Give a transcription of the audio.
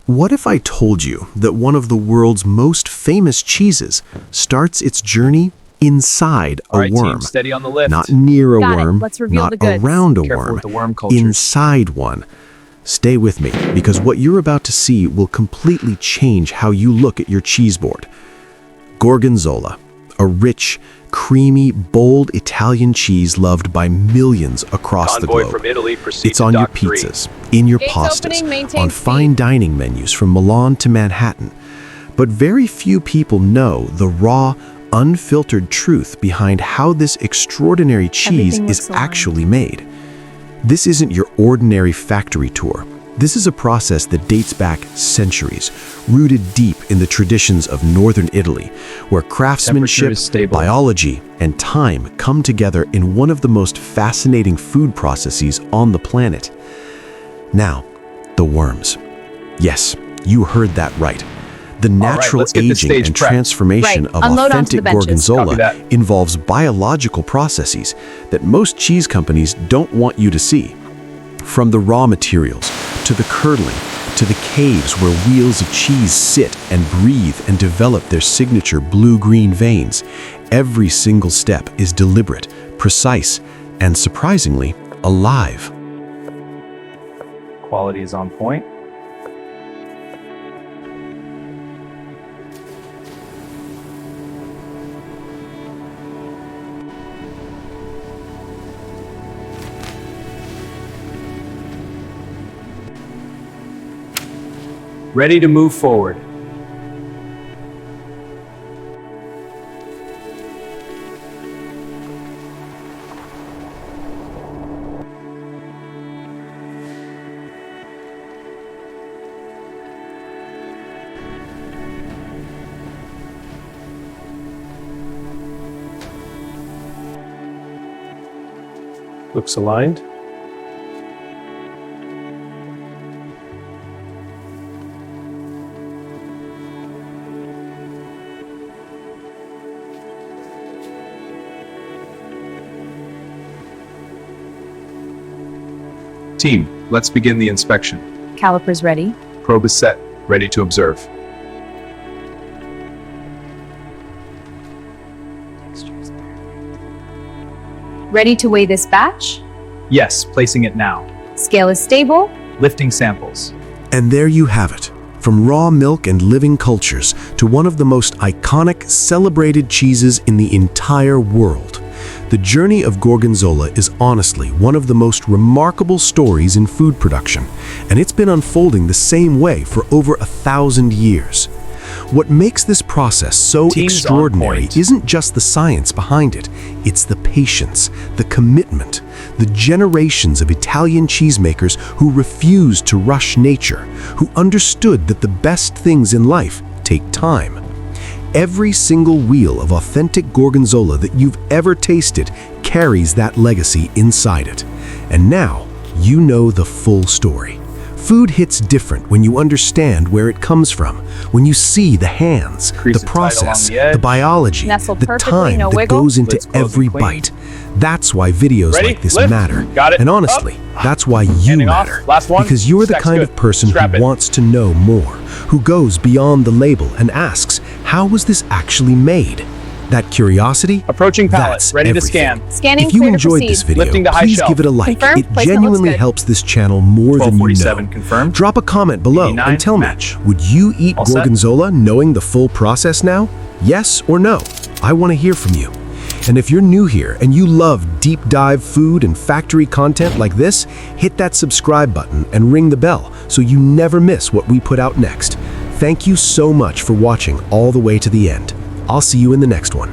What if I told you that one of the world's most famous cheeses starts its journey inside All a right, worm? team, steady on the lift. Not near a Got it. worm, Let's reveal not the goods. around a Careful worm, with the worm cultures. inside one. Stay with me, because what you're about to see will completely change how you look at your cheese board. Gorgonzola, a rich, creamy, bold Italian cheese loved by millions across the Convoy globe. from Italy proceeds It's on to your Dock 3. pizzas, in your Gates pastas, opening, maintain on speed. fine dining menus from Milan to Manhattan. But very few people know the raw, unfiltered truth behind how this extraordinary cheese Everything is looks aligned. actually made. This isn't your ordinary factory tour. This is a process that dates back centuries, rooted deep in the traditions of northern Italy, where craftsmanship, is stable. biology, and time come together in one of the most fascinating food processes on the planet. Now, the worms. Yes, you heard that right. The natural let's get this aging stage and prepped. transformation Right, of unload onto authentic the benches. gorgonzola Copy that. involves biological processes that most cheese companies don't want you to see. From the raw materials, to the curdling, to the caves where wheels of cheese sit and breathe and develop their signature blue-green veins, every single step is deliberate, precise, and surprisingly, alive. Quality is on point. Ready to move forward. Looks aligned. Team, let's begin the inspection. Calipers ready. Probe is set, ready to observe. Ready to weigh this batch. Yes, placing it now. Scale is stable. Lifting samples. And there you have it. From raw milk and living cultures to one of the most iconic, celebrated cheeses in the entire world. The journey of Gorgonzola is honestly one of the most remarkable stories in food production, and it's been unfolding the same way for over 1,000 years. What makes this process so Teams on extraordinary point. isn't just the science behind it, it's the patience, the commitment, the generations of Italian cheesemakers who refused to rush nature, who understood that the best things in life take time. Every single wheel of authentic Gorgonzola that you've ever tasted carries that legacy inside it. And now, you know the full story. Food hits different when you understand where it comes from, when you see the hands, Crease the it tight along process, the edge. the biology, Nestled the perfectly, time no that wiggle. goes into Lids closed every and clean. bite. That's why videos Ready? like this Lift. matter. Got it. And honestly, that's why you Handing off. matter. Last one. Because you're the Stack's kind good. of person Strap who it. wants to know more, who goes beyond the label and asks, how was this actually made? That curiosity? Approaching pallet, That's ready to everything. scan. Scanning, If you clear to enjoyed proceed. this video, Lifting to high please shelf. give it a like. Confirm. It Placement genuinely looks good. helps this channel more than you know. 1247 confirmed. Drop a comment below 89 and tell match. me, would you eat All set? Gorgonzola knowing the full process now? Yes or no? I want to hear from you. And if you're new here and you love deep dive food and factory content like this, hit that subscribe button and ring the bell so you never miss what we put out next. Thank you so much for watching all the way to the end. I'll see you in the next one.